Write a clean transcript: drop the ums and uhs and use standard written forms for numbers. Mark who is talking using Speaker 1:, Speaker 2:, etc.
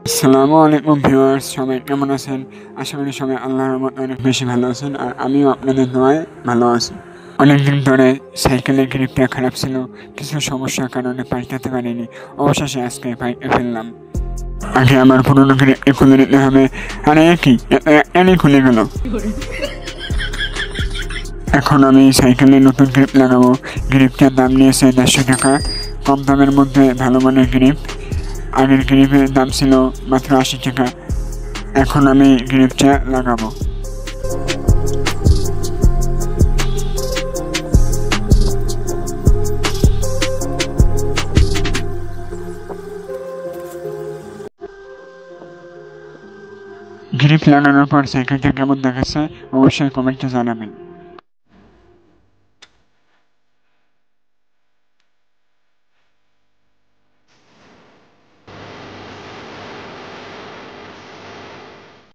Speaker 1: আসসালামু আলাইকুম ভিউয়ার্স, সবাই কেমন আছেন? আশা করি সবাই আল্লাহর রহমতে অনেক বেশি ভালো আছেন, আর আমিও আপনাদের দোয়ায় ভালো আছি। অনেকদিন ধরে সাইকেলের গ্রিপটা খারাপ ছিল, কিছু সমস্যার কারণে পাল্টাতে পারিনি। অবশেষে আজকে পাল্টে ফেললাম। আগে আমার পুরোনো গ্রিপটি খুলে নিতে হবে। আরে একই খুলে গেল। এখন আমি সাইকেলে নতুন গ্রিপ লাগাবো। গ্রিপটার দাম নিয়েছে 150 টাকা, কম দামের মধ্যে ভালো মানের গ্রিপ। আগের গ্রিপের দাম ছিল মাত্র 80 টাকা। এখন আমি গ্রিপটা লাগাবো। গ্রিপ লাগানোর পর সাইকেলটা কেমন দেখাচ্ছে অবশ্যই কমেন্টে জানাবেন।